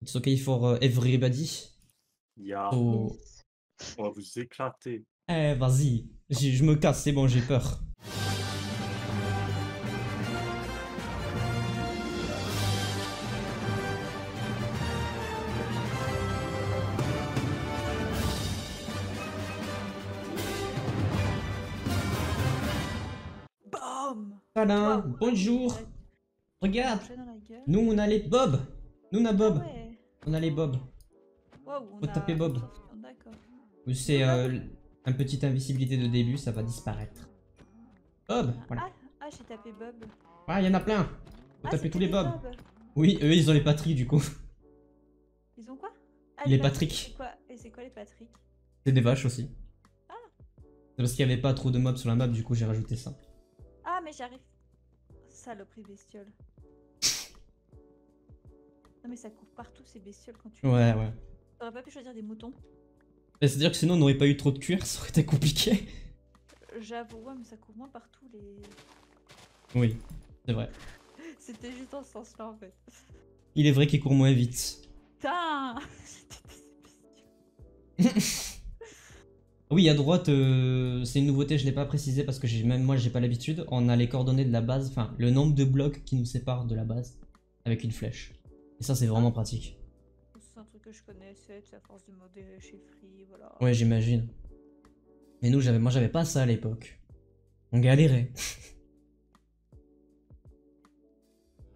It's okay for everybody. Ya, So... on va vous éclater. Eh, vas-y. Je me casse, c'est bon, j'ai peur. Bam! Voilà, Waouh! Ah oui, bonjour. direct. Regarde, Manger dans la gueule. nous on a les Bob. Nous on a Ah Bob. ouais! On a les Bob. Waouh, on Faut taper a Bob. absorption, d'accord. C'est Nous là? un petite invisibilité de début, ça va disparaître. Bob, voilà. J'ai tapé Bob. Ah, il y en a plein. Faut Ah, taper tous c'était les des Bob. Bob. Oui, eux ils ont les Patrick du coup. Ils ont quoi? Ah, Les Patrick. Patrick. C'est quoi? Et c'est quoi les Patrick? C'est des vaches aussi. Ah! C'est parce qu'il n'y avait pas trop de mobs sur la map, du coup j'ai rajouté ça. Ah, mais j'arrive. Saloperie bestiole. Non, mais ça court partout ces bestioles quand tu. Ouais, ouais. T'aurais pas pu choisir des moutons? C'est-à-dire que sinon on n'aurait pas eu trop de cuir, ça aurait été compliqué. J'avoue, ouais, mais ça court moins partout les. Oui, c'est vrai. C'était juste dans ce sens-là en fait. Il est vrai qu'il court moins vite. Putain! J'ai détesté ces bestioles. Oui, à droite, c'est une nouveauté, je l'ai pas précisé parce que même moi j'ai pas l'habitude. On a les coordonnées de la base, enfin le nombre de blocs qui nous séparent de la base avec une flèche. Et ça c'est vraiment pratique. C'est un truc que je connaissais, c'est à force de modder chez Free, voilà. Ouais, j'imagine. Mais nous, moi j'avais pas ça à l'époque. On galérait.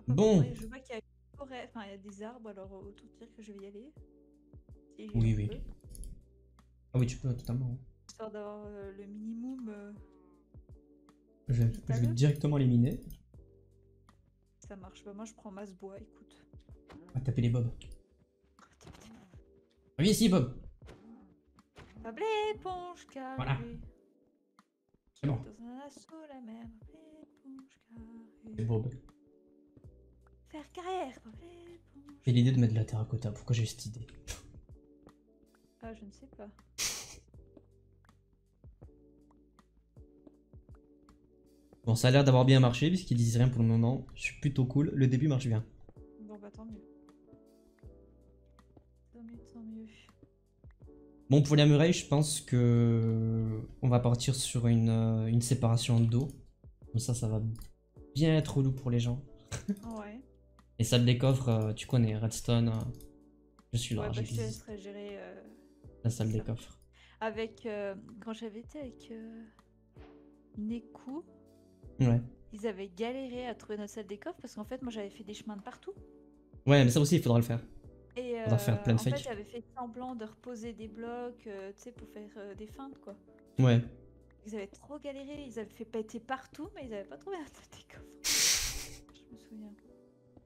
Bon. Je vois qu'il y a une forêt, enfin il y a des arbres, alors autant dire que je vais y aller. Si Oui, j'en oui. peux. Ah oui, tu peux totalement. Histoire d'avoir le minimum. Je vais directement l'éliminer. Ça marche pas, moi je prends masse bois, écoute. On va taper les Bob. Ah oui, ici, Bob. Bob l'éponge carrée. Voilà. C'est bon. Dans un assaut la mer, Bob l'éponge C'est carrée. Bob. Faire carrière, Bob l'éponge. J'ai l'idée de mettre de la terracotta. Pourquoi j'ai eu cette idée? Ah, je ne sais pas. Bon, ça a l'air d'avoir bien marché puisqu'ils disent rien pour le moment. Je suis plutôt cool. Le début marche bien. Bon, bah tant mieux. Tant mieux, tant mieux. Bon, pour la muraille, je pense que on va partir sur une séparation d'eau. Comme ça va bien être relou pour les gens. Ouais. Et salle des coffres, tu connais, Redstone. Je suis là, Ouais, bah, je te j'existe. laisserai gérer La salle des ça. coffres. Avec. Quand j'avais été avec Neku, Ouais. ils avaient galéré à trouver notre salle des coffres parce qu'en fait, moi j'avais fait des chemins de partout. Ouais, mais ça aussi, il faudra le faire. Et On va faire plein de en fait, fakes. j'avais fait semblant de reposer des blocs, tu sais, pour faire des feintes, quoi. Ouais. Ils avaient trop galéré, ils avaient fait péter partout, mais ils avaient pas trouvé un des coffres. Je me souviens.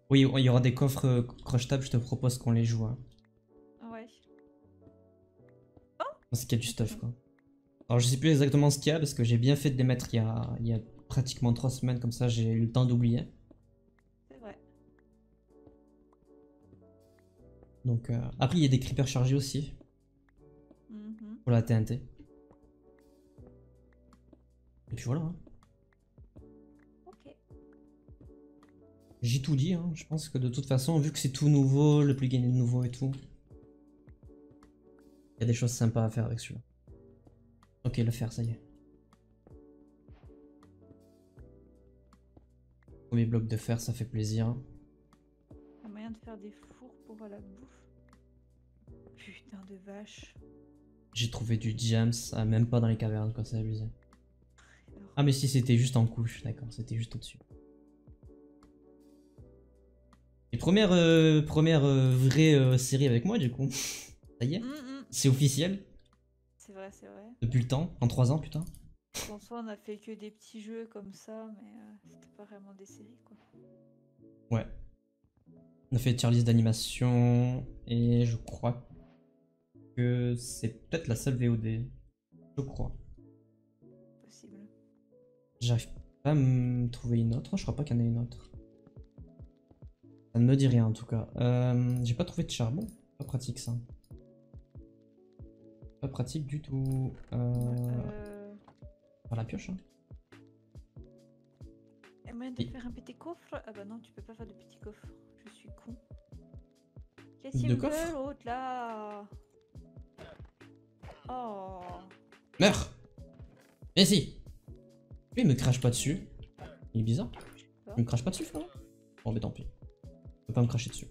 Oui, il y aura des coffres crochetables, je te propose qu'on les joue. Hein. Ouais. Parce qu'il y a du stuff, quoi. Alors, je sais plus exactement ce qu'il y a, parce que j'ai bien fait de les mettre il y a pratiquement 3 semaines, comme ça j'ai eu le temps d'oublier. C'est vrai. Donc, après, il y a des creepers chargés aussi, pour la TNT. Et puis voilà. Hein. Ok. J'ai tout dit, hein. Je pense que de toute façon, vu que c'est tout nouveau, le plugin est nouveau et tout, il y a des choses sympas à faire avec celui-là. Ok, le faire, ça y est. Premier bloc de fer, ça fait plaisir. Il y a moyen de faire des fours pour la bouffe. Putain de vache. J'ai trouvé du gems, même pas dans les cavernes, quoi, c'est abusé. Ah mais si, c'était juste en couche, d'accord, c'était juste au-dessus. Et première vraie série avec moi, du coup. Ça y est, c'est officiel. C'est vrai, c'est vrai. Depuis le temps, en 3 ans, putain. En soi, on a fait que des petits jeux comme ça, mais c'était pas vraiment des séries, quoi. Ouais. On a fait tier list d'animation, et je crois que c'est peut-être la seule VOD. Je crois. Possible. J'arrive pas à me trouver une autre, je crois pas qu'il y en ait une autre. Ça ne me dit rien en tout cas. J'ai pas trouvé de charbon. Pas pratique ça. Pas pratique du tout. Par la pioche. Hein. Et moyen de faire un petit coffre? Ah bah non, tu peux pas faire de petit coffre. Je suis con. Qu'est-ce qu'il De me coffre veut l'autre là? Oh. Meurs! Viens ici! Lui, il me crache pas dessus. Il est bizarre. pas. Il me crache pas dessus, frère. Bon, mais tant pis. Il peut pas me cracher dessus.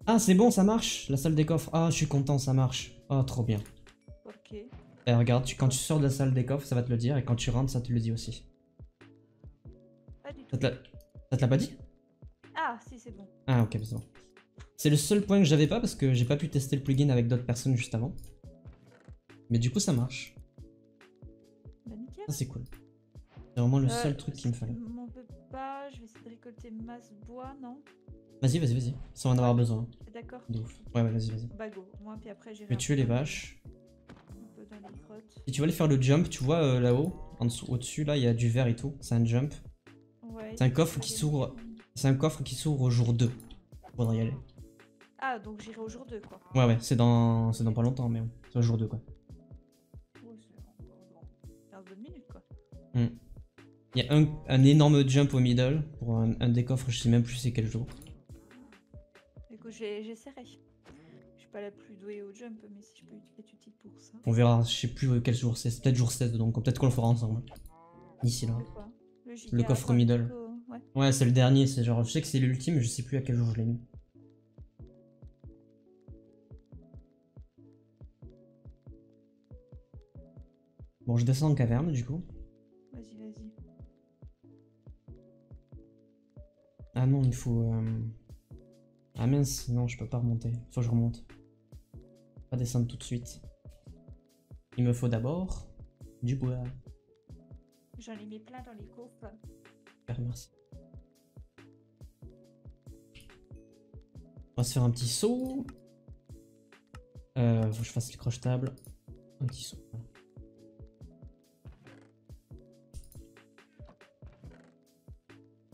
Ah, c'est bon, ça marche! La salle des coffres. Ah, je suis content, ça marche. Oh, trop bien. Ok. Eh, regarde, quand tu sors de la salle des coffres, ça va te le dire. Et quand tu rentres, ça te le dit aussi. Pas du tout. Ça te l'a pas dit? Ah, si, c'est bon. Ah, ok, c'est bon. C'est le seul point que j'avais pas parce que j'ai pas pu tester le plugin avec d'autres personnes juste avant. Mais du coup, ça marche. Bah, nickel. Ça, c'est cool. C'est vraiment le seul truc qu'il me fallait. M'en veux pas, je vais essayer de récolter masse bois, non? Vas-y, vas-y, vas-y. Ça va en avoir besoin. D'accord. De ouf. Ouais, ouais, vas-y, vas-y. Bah go, moi puis après j'ai Je vais tuer les vaches. un peu dans les grottes. Si tu veux aller faire le jump, tu vois là-haut, en dessous, au-dessus, là, il y a du vert et tout. C'est un jump. Ouais. C'est un coffre qui s'ouvre. C'est un coffre qui s'ouvre au jour 2. Faudra y aller. Ah, donc j'irai au jour 2 quoi. Ouais, ouais, c'est dans pas longtemps, mais c'est au jour 2 quoi. Ouais, c'est encore dans 15 bonnes minutes quoi. Il y a un énorme jump au middle pour un des coffres, je sais même plus c'est quel jour. Écoute, j'essaierai. Je suis pas la plus douée au jump, mais si je peux être utile pour ça. On verra, je sais plus quel jour c'est peut-être jour 16 donc peut-être qu'on le fera ensemble. D'ici là. C'est quoi? Le coffre middle. Ouais. Ouais, c'est le dernier, c'est genre, je sais que c'est l'ultime, mais je sais plus à quel jour je l'ai mis. Bon, je descends en caverne du coup. Vas-y, vas-y. Ah non, il faut... Ah mince, non, je peux pas remonter. Faut que je remonte. Pas descendre tout de suite. Il me faut d'abord du bois. J'en ai mis plein dans les coffres. Super, merci. On va se faire un petit saut. Faut que je fasse les crochetables. Un petit saut. Voilà.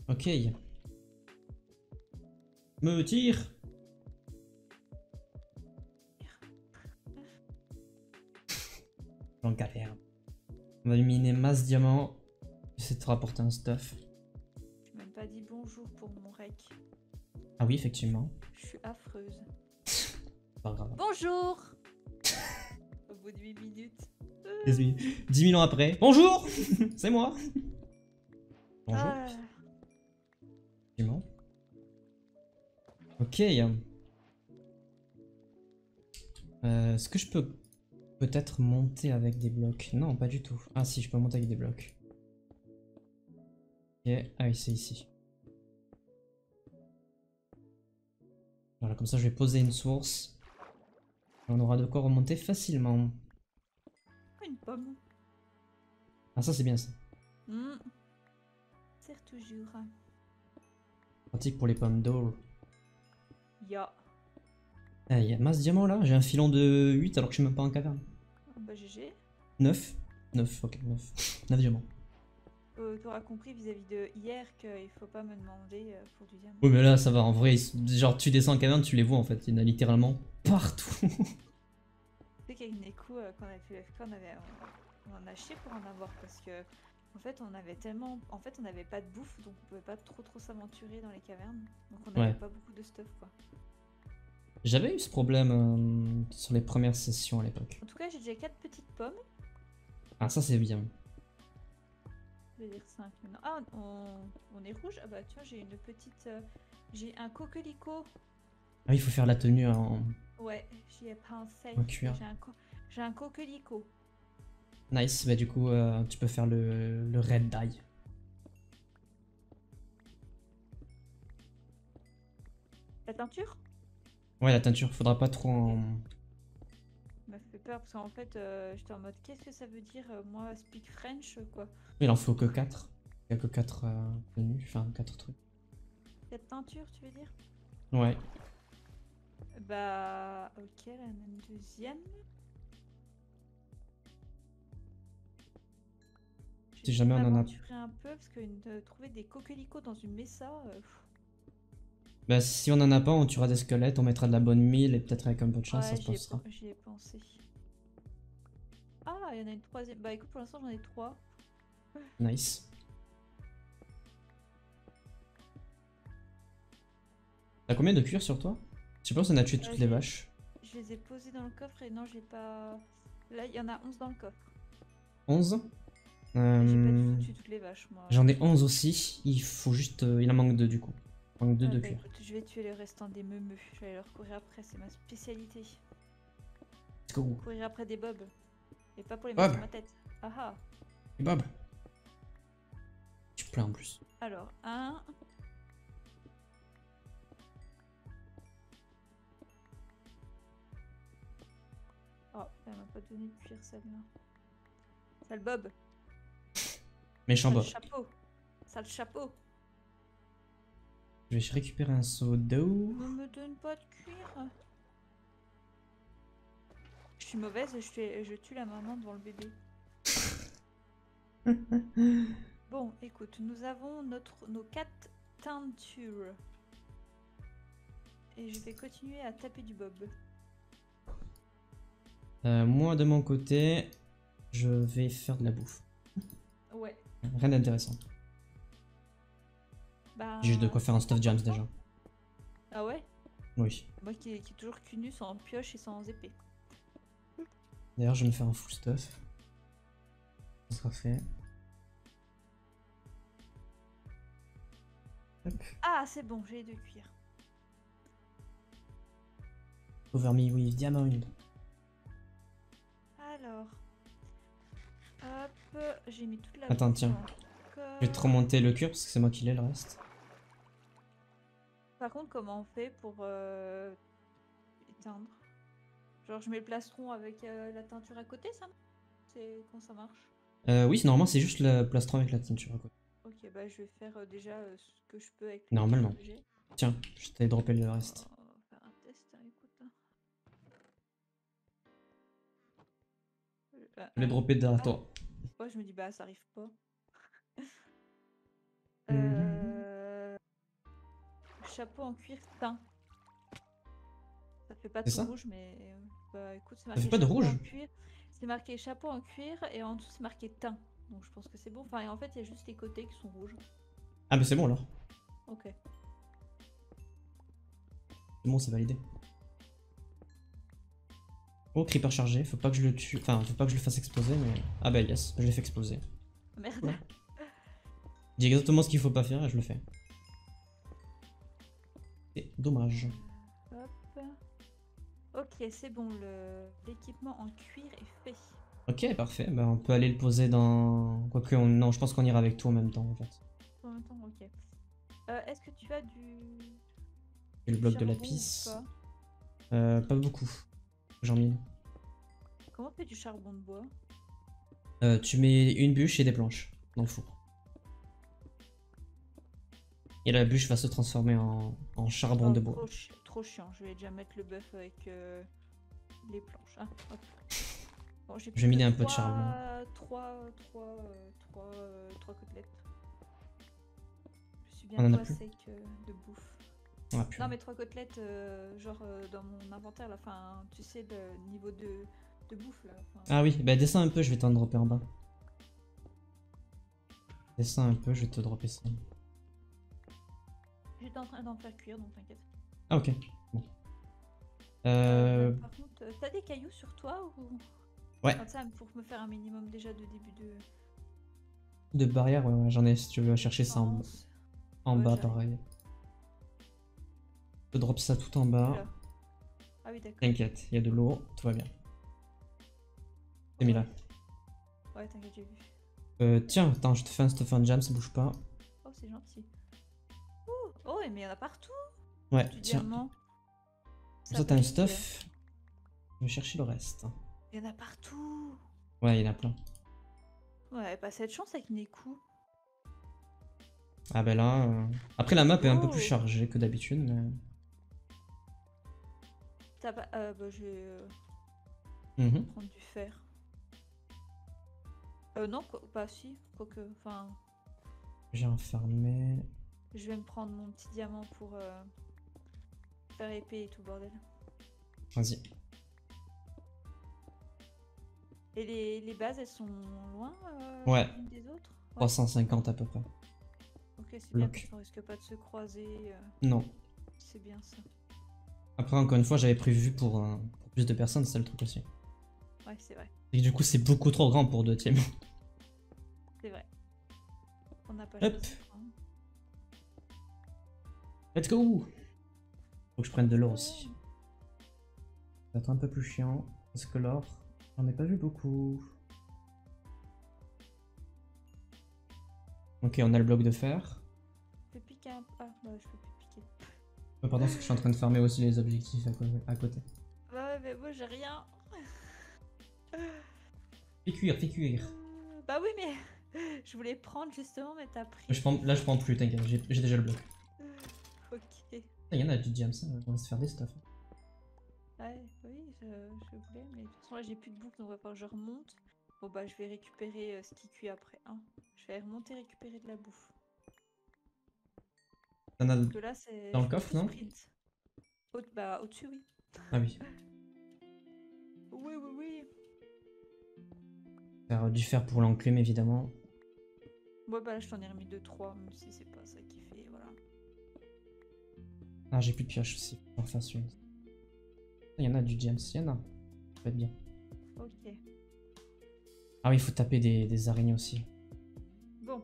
Ok. Me tire. En galère. On va miner masse diamant. J'essaie de te rapporter un stuff. J'ai même pas dit bonjour pour mon rec. Ah oui, effectivement. Je suis affreuse. Pas grave. Bonjour. Au bout de 8 minutes. 10 000 ans après. Bonjour. C'est moi. Bonjour. Ah, Effectivement. Ok. Est-ce que je peux peut-être monter avec des blocs? Non, pas du tout. Ah si, je peux monter avec des blocs. Ok, ah oui, c'est ici. Voilà, comme ça je vais poser une source. Et on aura de quoi remonter facilement. une pomme. Ah ça c'est bien ça. Sert toujours. Pratique pour les pommes d'or. Ya. Ah, il y a masse diamant là, j'ai un filon de 8 alors que je suis même pas en caverne. Bah GG. 9. 9, ok, 9. 9 diamants. T'auras compris vis-à-vis de hier qu'il faut pas me demander pour du diamant. Oui mais là ça va, en vrai, genre tu descends en caverne, tu les vois en fait, il y en a littéralement partout. Tu sais qu'avec Neku, quand on avait fait l'FK, on en a chié pour en avoir parce que en fait on avait tellement, en fait on n'avait pas de bouffe donc on pouvait pas trop s'aventurer dans les cavernes, donc on n'avait Ouais. pas beaucoup de stuff quoi. J'avais eu ce problème sur les premières sessions à l'époque. En tout cas j'ai déjà 4 petites pommes, Ah ça c'est bien. je vais dire 5 maintenant. Ah on est rouge, ah bah tiens j'ai une petite, j'ai un coquelicot. Ah oui, il faut faire la tenue en... Ouais, j'y ai pensé. En cuir. J'ai un coquelicot. Nice, bah du coup tu peux faire le red dye. La teinture Ouais la teinture, faudra pas trop en... m'a fait peur parce qu'en fait j'étais en mode qu'est-ce que ça veut dire moi speak French quoi. Il en faut que 4. Il y a que 4 tenues, enfin 4 trucs. Cette teinture tu veux dire? Ouais. Bah ok là on a une deuxième. Si jamais on en a... m'aventurer un peu parce que trouver des coquelicots dans une mesa. Bah si on en a pas, on tuera des squelettes, on mettra de la bonne mille et peut-être avec un peu de chance ça se passera. J'y ai pensé. Ah il y en a une troisième. Bah écoute pour l'instant j'en ai 3. Nice. T'as combien de cuir sur toi? Je sais pas si on a tué toutes les vaches. Je les ai posées dans le coffre et non, j'ai pas. Là, il y en a 11 dans le coffre. 11. Et j'ai pas tué toutes les vaches, moi. J'en ai 11 aussi. Il faut juste. Il en manque 2 du coup. Il manque 2 de Bah, cuir. écoute, je vais tuer les restants des meumeux. Je vais aller leur courir après, c'est ma spécialité. Let's go. Courir après des bobs. Et pas pour les mettre Bob. sur ma tête. Ah ah. Et Bob. Tu plains en plus. Alors, 1. Oh, elle m'a pas donné de cuir celle-là. Sale Bob. Méchant Sale Bob. chapeau. Sale chapeau. Je vais récupérer un seau d'eau. Ne me donne pas de cuir. Je suis mauvaise, je tue la maman devant le bébé. Bon, écoute, nous avons nos 4 teintures. Et je vais continuer à taper du bob. Moi de mon côté, je vais faire de la bouffe. Ouais. Rien d'intéressant. Bah, J'ai juste de quoi faire un stuff jams déjà. Ah ouais? Oui. Moi qui est toujours cul nu, sans pioche et sans épée. D'ailleurs, je vais me faire un full stuff. Ça sera fait. Hop. Ah, c'est bon, j'ai les 2 cuirs. Over me with diamond. Alors. Hop, j'ai mis toute la Attends, bouffe tiens. dans le Je vais te remonter le cuir parce que c'est moi qui l'ai le reste. Par contre, comment on fait pour éteindre? Genre, je mets le plastron avec la teinture à côté, ça? C'est quand ça marche? Oui, normalement, c'est juste le plastron avec la teinture à côté. Ok, bah je vais faire déjà ce que je peux avec le Normalement. cuir que j'ai. Tiens, je t'ai droppé le reste. On va faire un test, hein, écoute. Je l'ai droppé derrière toi. Ouais, je me dis, bah ça arrive pas. Mhm. Chapeau en cuir teint. Ça fait pas C'est tout ça? rouge, mais bah écoute, c'est Ça marqué fait pas de chapeau rouge? en cuir. C'est marqué chapeau en cuir et en dessous c'est marqué teint. Donc je pense que c'est bon. Enfin, et en fait, il y a juste les côtés qui sont rouges. Ah, bah c'est bon alors. Ok. C'est bon, c'est validé. Oh, creeper chargé. Faut pas que je le tue. Enfin, faut pas que je le fasse exploser, mais. Ah, bah yes, je l'ai fait exploser. Merde. Ouais. Dis exactement ce qu'il faut pas faire et je le fais. C'est dommage. Hop. Ok, c'est bon. L'équipement en cuir est fait. Ok, parfait. Bah, on peut aller le poser dans. Quoique, non, je pense qu'on ira avec tout en même temps en fait. En même temps, ok. Est-ce que tu as du. Et le bloc de charbon lapis. ou pas? Pas beaucoup. J'en mine. Comment on fait du charbon de bois? Tu mets une bûche et des planches dans le four. Et la bûche va se transformer en charbon de bois. Trop chiant. Je vais déjà mettre le bœuf avec les planches. Ah, hop. Bon, j'ai Je vais miner un peu de 3 côtelettes. Je suis On en bien a pas plus. sec de bouffe. Ah, purée. Non, mais 3 côtelettes, genre dans mon inventaire, là, enfin, tu sais, le niveau de bouffe, là. Ah oui, bah descends un peu, je vais t'en dropper en bas. Descends un peu, je vais te dropper ça. J'étais en train d'en faire cuire, donc t'inquiète. Ah ok, bon. Par contre, t'as des cailloux sur toi ou... Ouais. Comme ça, pour me faire un minimum déjà de début de... De barrière, ouais, j'en ai si tu veux chercher ça en Ouais, bas, j'arrive. pareil. Je te drop ça tout en bas. Oula. Ah oui, d'accord. T'inquiète, il y a de l'eau, tout va bien. C'est mis là. Ouais, t'inquiète, j'ai vu. Tiens, attends, je te fais un stuff and jam, ça bouge pas. Oh, c'est gentil. Ouh, oh, mais il y en a partout Ouais, du tiens. diamant. Ça, t'as un brille. stuff. Je vais chercher le reste. Il y en a partout. Ouais, il y en a plein. Ouais, pas cette chance avec Neku. Ah ben là... Après, la map est un peu plus Oh. chargée que d'habitude, mais... T'as pas... bah, je vais Mhm. prendre du fer. Non, pas si. Quoique, enfin... J'ai enfermé... Je vais me prendre mon petit diamant pour faire épée et tout, bordel. Vas-y. Et les bases, elles sont loin Ouais. les unes des autres? Ouais. 350 à peu près. Ok, c'est bien, Bloc. parce qu'on risque pas de se croiser. Non. C'est bien ça. Après, encore une fois, j'avais prévu pour plus de personnes, c'est le truc aussi. Ouais, c'est vrai. Et du coup, c'est beaucoup trop grand pour 2 teams. C'est vrai. On n'a pas Hop. choisi. Hein. Let's go! Faut que je prenne de l'or aussi. Ça va être un peu plus chiant, parce que l'or, j'en ai pas vu beaucoup. Ok, on a le bloc de fer. Je peux piquer un peu. Ah, bah, je peux plus piquer. Oh, pardon, parce que je suis en train de farmer aussi les objectifs à côté. Bah ouais, mais moi j'ai rien. Fais cuire, fais cuire. Bah oui, mais je voulais prendre justement, mais t'as pris. Là, je prends plus, t'inquiète, j'ai déjà le bloc. Ok. Il y en a du diams, ça, on va se faire des stuff. Ouais, oui, je voulais, mais de toute façon là j'ai plus de boucle, donc on va falloir que je remonte. Bon bah je vais récupérer ce qui cuit après. Hein. Je vais remonter récupérer de la bouffe. T'en as Parce que là c'est. dans le je peux coffre, plus non? sprint. Bah au-dessus, oui. Ah oui. Oui, oui, oui. Faire du fer pour l'enclume, évidemment. Ouais, bah là je t'en ai remis 2-3, même si c'est pas ça qui fait. Voilà. Ah, j'ai plus de pioche aussi, faut que j'en fasse une. Il y en a du diams, il y en a. Ça va être bien. Ok. Ah oui, il faut taper des araignées aussi. Bon.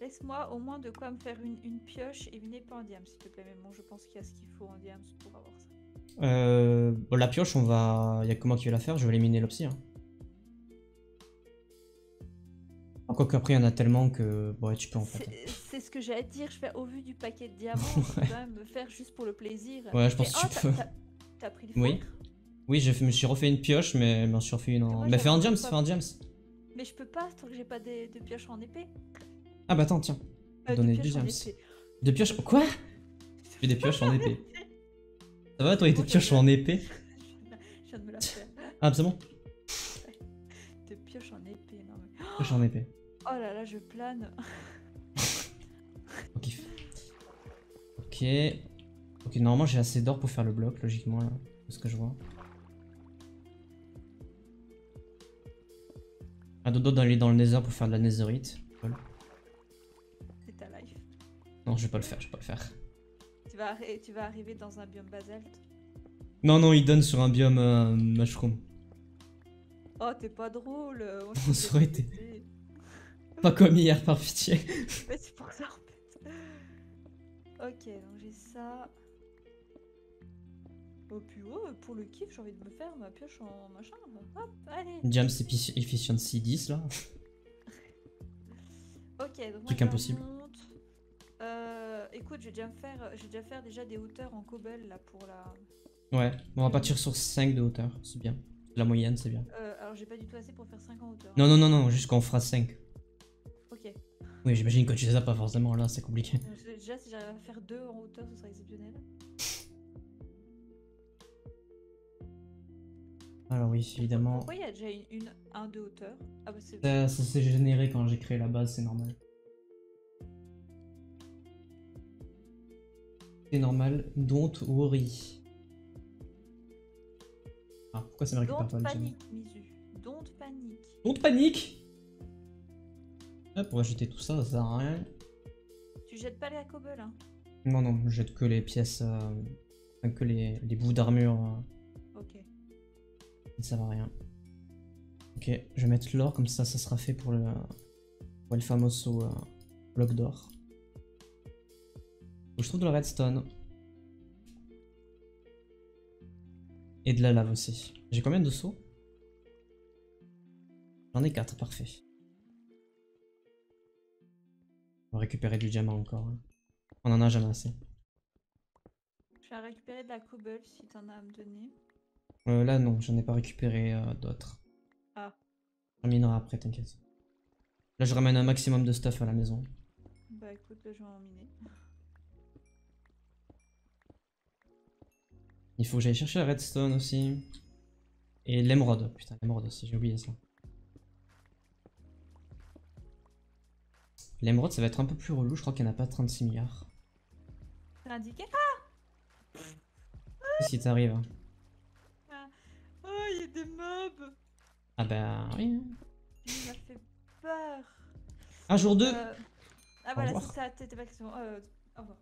Laisse-moi au moins de quoi me faire une pioche et une épée en diams, s'il te plaît. Mais bon, je pense qu'il y a ce qu'il faut en diams pour avoir ça. Bon, la pioche, on va. Il y a que moi qui vais la faire, je vais éliminer l'opsie. Hein. Quoique après, il y en a tellement que. Bon, ouais, tu peux en fait. C'est ce que j'allais te dire. Je fais au vu du paquet de diamants, je peux quand même me faire juste pour le plaisir. Ouais, je pense Mais, que tu peux. T'as pris le fer? Oui. Oui, je me suis refait une pioche, mais je m'en suis refait une en. Moi, Mais fais en j'avais diams, pas- fais en diams. Mais je peux pas tant que j'ai pas de pioche en épée. Ah bah attends, tiens. De Donner pioche du en diams. épée. De pioche. Quoi? J'ai des pioches en épée. Ça va, toi, et tes Bon, pioches en épée? Je viens de me la faire. Ah, c'est bon. De pioche en épée, non mais. Pioche en épée. Oh là là, je plane. Ok. Ok. Ok, normalement, j'ai assez d'or pour faire le bloc, logiquement, là. C'est ce que je vois. Un dodo d'aller dans le nether pour faire de la netherite. Voilà. C'est ta life. Non, je vais pas le faire, je vais pas le faire. Tu vas arriver dans un biome basalte. Non, non, il donne sur un biome mushroom. Oh, t'es pas drôle. Moi, On je aurait été. Pas comme hier, par pitié. Mais c'est pour ça en fait. Ok, donc j'ai ça. Oh, puis oh, pour le kiff, j'ai envie de me faire ma pioche en machin. Hop, allez. Diams Efficiency 10 là. Ok, donc moi Truc je impossible. remonte. Écoute, je vais déjà faire déjà des hauteurs en cobble là pour la. Ouais, on va partir sur 5 de hauteur, c'est bien. La moyenne, c'est bien. Alors j'ai pas du tout assez pour faire 5 en hauteur. Non, non, non, non, juste qu'on fera 5. Ok. Oui, j'imagine que tu sais ça pas forcément, là, c'est compliqué. Donc, déjà, si j'arrive à faire 2 en hauteur, ce serait exceptionnel. Alors oui, évidemment. Pourquoi il y a déjà un de hauteur? Ah bah c'est. Ça s'est généré quand j'ai créé la base, c'est normal. C'est normal, don't worry. Ah, pourquoi ça me récupère Don't pas le gemme? panique, Misu. Don't panique. Don't panique. Hop, on va jeter tout ça, ça sert à rien. Tu jettes pas les cobble, hein? Non, non, je jette que les pièces, enfin, que les bouts d'armure. Ok. Ça sert à rien. Ok, je vais mettre l'or, comme ça, ça sera fait pour le famoso bloc d'or. Je trouve de la redstone. Et de la lave aussi. J'ai combien de seaux? J'en ai 4, parfait. On va récupérer du diamant encore. Hein. On en a jamais assez. Je vais récupérer de la cobble si t'en as à me donner. Là non, j'en ai pas récupéré d'autres. Ah. On terminera après, t'inquiète. Là je ramène un maximum de stuff à la maison. Bah écoute, là, je vais en miner. Il faut que j'aille chercher la redstone aussi. Et l'émeraude, putain l'émeraude aussi, j'ai oublié ça. L'émeraude ça va être un peu plus relou, je crois qu'il n'y en a pas 36 milliards. C'est indiqué? Si t'arrives. Hein. Oh, il y a des mobs! Ah bah oui. Il m'a fait peur. Ah jour 2 Ah voilà, revoir. c'est ça, t'étais pas question. Au revoir.